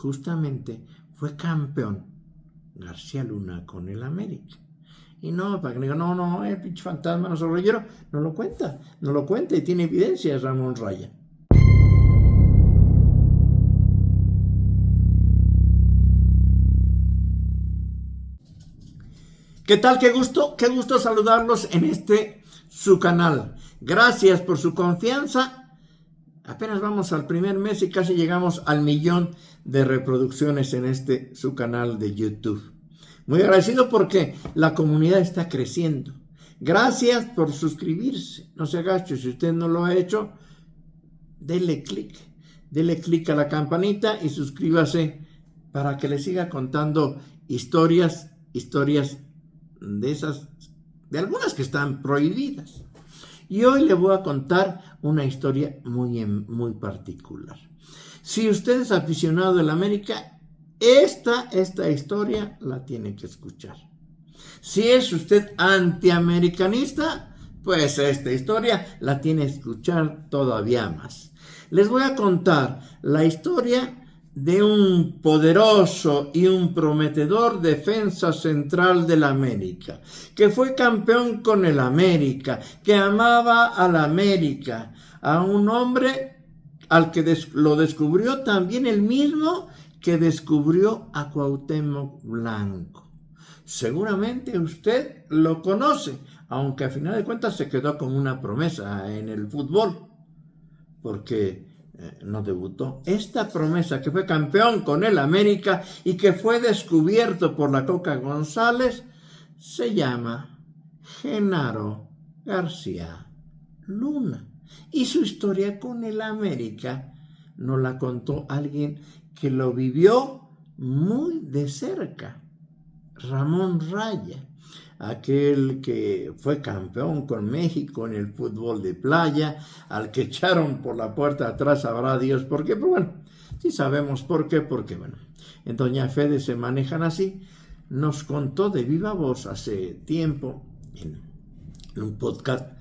justamente fue campeón García Luna con el América. Y no, para que digan, no, el pinche fantasma, no soy rollero, no lo cuenta y tiene evidencias Ramón Raya. ¿Qué tal? Qué gusto saludarlos en su canal. Gracias por su confianza. Apenas vamos al primer mes y casi llegamos al 1,000,000 de reproducciones en su canal de YouTube. Muy agradecido porque la comunidad está creciendo. Gracias por suscribirse. No se agache, si usted no lo ha hecho, dele clic a la campanita y suscríbase para que le siga contando historias de algunas que están prohibidas. Y hoy le voy a contar una historia muy particular. Si usted es aficionado del América, esta historia la tiene que escuchar. Si es usted antiamericanista, pues esta historia la tiene que escuchar todavía más. Les voy a contar la historia de un poderoso y un prometedor defensa central del América, que fue campeón con el América, que amaba al América, a un hombre al que lo descubrió también el mismo que descubrió a Cuauhtémoc Blanco. Seguramente usted lo conoce, aunque a final de cuentas se quedó con una promesa en el fútbol, porque no debutó. Esta promesa, que fue campeón con el América y que fue descubierto por la Coca González, se llama Genaro García Luna. Y su historia con el América nos la contó alguien que lo vivió muy de cerca, Ramón Raya, aquel que fue campeón con México en el fútbol de playa, al que echaron por la puerta atrás, sabrá Dios por qué, pero bueno, sí sabemos por qué, porque bueno, en Doña Fede se manejan así. Nos contó de viva voz hace tiempo, en un podcast,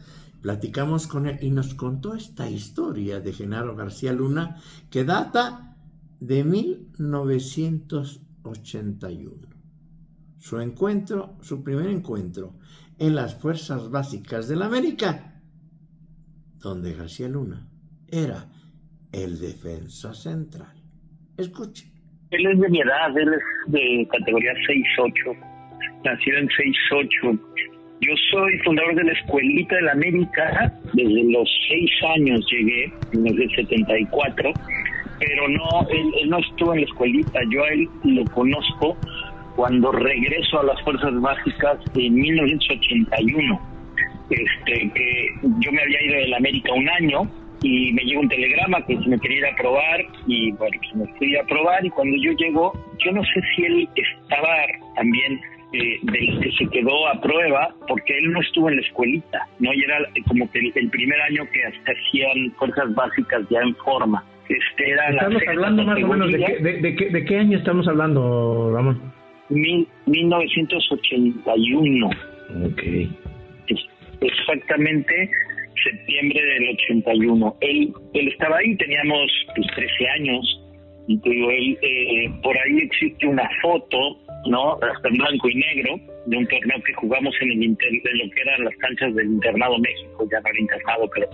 platicamos con él y nos contó esta historia de Genaro García Luna que data de 1981. Su primer encuentro en las Fuerzas Básicas del América, donde García Luna era el defensa central. Escuche. Él es de mi edad, él es de categoría 6'8", nacido en 6'8". Yo soy fundador de la Escuelita del América, desde los 6 años llegué, en el 74, pero no, él no estuvo en la escuelita, yo a él lo conozco cuando regreso a las Fuerzas Básicas en 1981. Que yo me había ido del América un año y me llegó un telegrama que me quería ir a probar y bueno, pues me fui a probar y cuando yo llego, yo no sé si él estaba también del que se quedó a prueba, porque él no estuvo en la escuelita, ¿no? Y era como que el primer año que hasta hacían Fuerzas Básicas ya en forma. Estamos hablando más o menos de qué año estamos hablando, Ramón. 1981. Ok. Exactamente septiembre del 81. Él estaba ahí, teníamos pues 13 años, y te digo, por ahí existe una foto, ¿no? Hasta en blanco y negro, de un torneo que jugamos en lo que eran las canchas del Internado México, ya no era internado, pero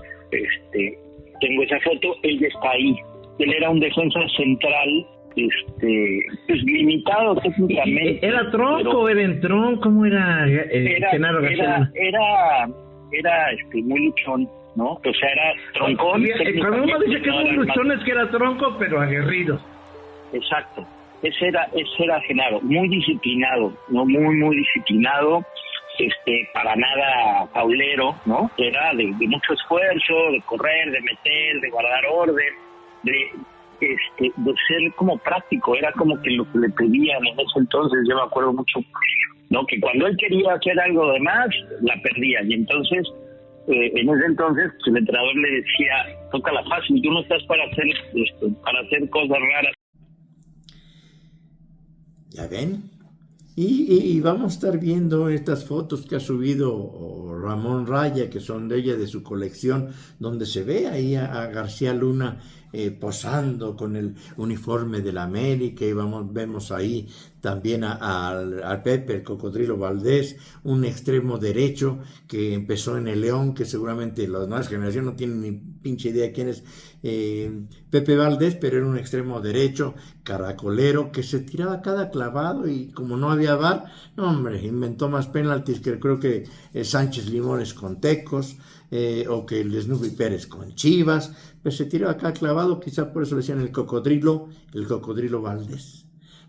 tengo esa foto, él ya está ahí. Él era un defensa central, pues limitado técnicamente. ¿Era tronco o era en tronco? ¿Cómo era Genaro García? Era muy luchón, ¿no? O sea, era troncón. Cuando uno dice que es muy luchón es que era tronco, pero aguerrido. Exacto. Ese era Genaro, muy disciplinado, ¿no? Muy disciplinado, para nada paulero, ¿no? Era de mucho esfuerzo, de correr, de meter, de guardar orden, de ser como práctico. Era como que lo que le pedían en ese entonces, yo me acuerdo mucho, ¿no? Que cuando él quería hacer algo de más, la perdía. Y entonces, en ese entonces, el entrenador le decía, tócala fácil, tú no estás para hacer cosas raras. ¿Ya ven? Y vamos a estar viendo estas fotos que ha subido Ramón Raya, que son de ella, de su colección, donde se ve ahí a García Luna posando con el uniforme de la América, y vemos ahí también al Pepe, el Cocodrilo Valdés, un extremo derecho que empezó en el León, que seguramente las nuevas generaciones no tienen ni pinche idea quién es Pepe Valdés, pero era un extremo derecho, caracolero, que se tiraba cada clavado, y como no había VAR, no hombre, inventó más penaltis que creo que Sánchez Limones con Tecos, o que el Snoopy Pérez con Chivas, pues se tiraba cada clavado, quizá por eso le decían el Cocodrilo Valdés.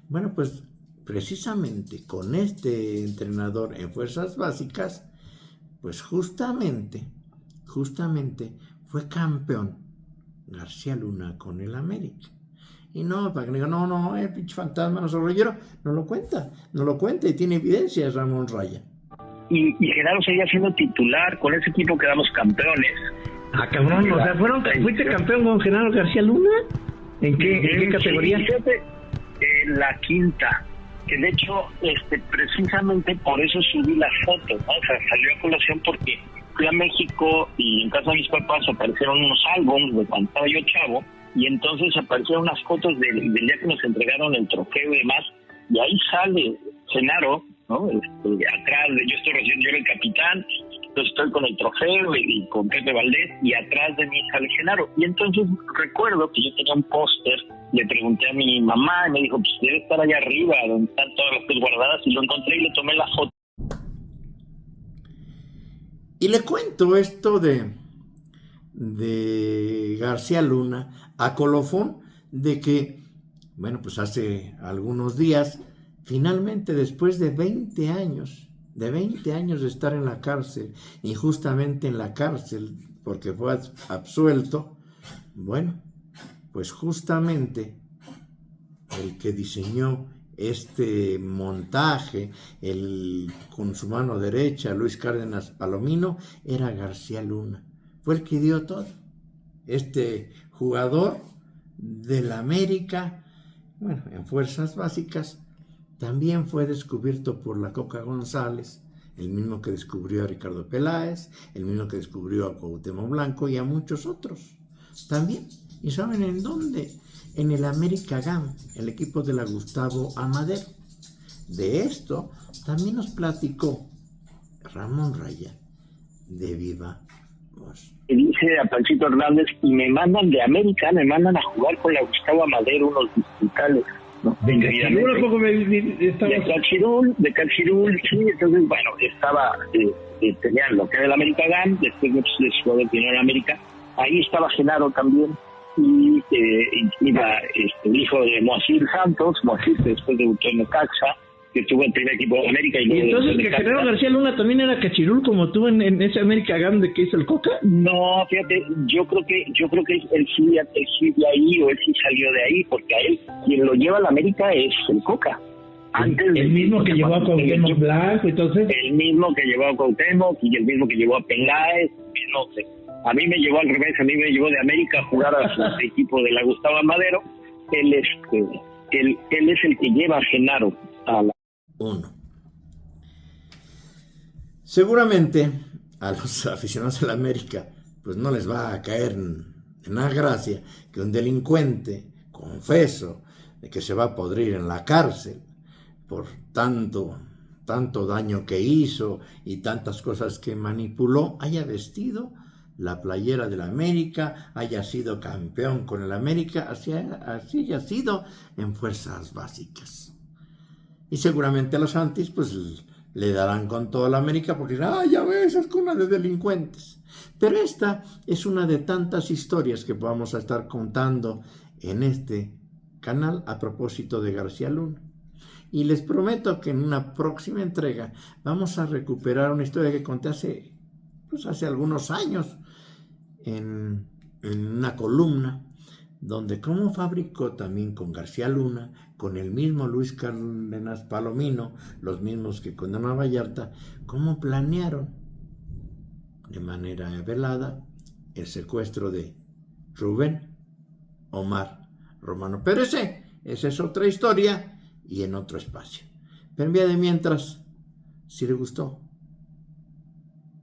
Bueno, pues precisamente con este entrenador en fuerzas básicas, pues justamente fue campeón García Luna con el América. Y no, para que digan, no, el pinche fantasma, no soy rollero, no lo cuenta, y tiene evidencias Ramón Raya. Y Genaro seguía siendo titular, con ese equipo quedamos campeones. Ah, cabrón, o sea, ¿fuiste campeón con Genaro García Luna? ¿En qué categoría? Fíjate, la quinta, que de hecho, precisamente por eso subí la foto, ¿no? O sea, salió a colación porque fui a México y en casa de mis papás aparecieron unos álbumes de cuando estaba yo chavo, y entonces aparecieron unas fotos del día que nos entregaron el trofeo y demás, y ahí sale Genaro, ¿no? Atrás yo era el capitán, entonces estoy con el trofeo y con Pepe Valdés, y atrás de mí sale Genaro. Y entonces recuerdo que yo tenía un póster, le pregunté a mi mamá y me dijo, pues debe estar allá arriba donde están todas las cosas guardadas, y lo encontré y le tomé la foto. Y le cuento esto de García Luna a colofón de que, bueno, pues hace algunos días, finalmente después de 20 años de estar en la cárcel, injustamente en la cárcel, porque fue absuelto, bueno, pues justamente el que diseñó este montaje, con su mano derecha, Luis Cárdenas Palomino, era García Luna. Fue el que dio todo. Este jugador del América, bueno, en fuerzas básicas, también fue descubierto por la Coca González, el mismo que descubrió a Ricardo Peláez, el mismo que descubrió a Cuauhtémoc Blanco y a muchos otros también. ¿Y saben en dónde? En el América GAM, el equipo de la Gustavo Amadero. De esto también nos platicó Ramón Raya de Viva Voz. Dice a Panchito Hernández, y me mandan de América, me mandan a jugar con la Gustavo Amadero unos distritales, ¿no? ¿De Cachirul? ¿Poco de Cachirul, sí. Entonces, bueno, tenían lo que era el América GAM, después muchos de sus jugadores vinieron a América, ahí estaba Genaro también, y iba el hijo de Moacir Santos, Moacir que después debutó en Necaxa, que estuvo en el primer equipo de América. Y entonces que Genaro García Luna también era Cachirul como tú en ese América GAM de que hizo el Coca. No, fíjate, yo creo que él sí de ahí, o él sí salió de ahí, porque a él quien lo lleva a la América es el Coca. Antes el mismo que llevó a Cuauhtémoc Blanco, entonces. El mismo que llevó a Cuauhtémoc y el mismo que llevó a Peláez, no sé. A mí me llevó al revés, a mí me llevó de América a jugar a su equipo de la Gustavo Amadero. Él es el que lleva a Genaro a la... Seguramente a los aficionados de la América pues no les va a caer en la gracia que un delincuente confeso de que se va a podrir en la cárcel por tanto daño que hizo y tantas cosas que manipuló haya vestido la playera de la América, haya sido campeón con el América, así haya sido en fuerzas básicas. Y seguramente a los antis pues le darán con toda la América porque dirán, ya ves, es cuna de delincuentes. Pero esta es una de tantas historias que vamos a estar contando en este canal a propósito de García Luna. Y les prometo que en una próxima entrega vamos a recuperar una historia que conté hace algunos años en una columna, donde cómo fabricó también con García Luna, con el mismo Luis Cárdenas Palomino, los mismos que con Ana Vallarta, cómo planearon de manera velada el secuestro de Rubén Omar Romano. Pero esa es otra historia y en otro espacio. Pero en vía de mientras, si le gustó,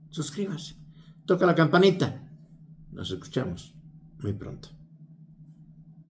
suscríbase, toca la campanita. Nos escuchamos muy pronto.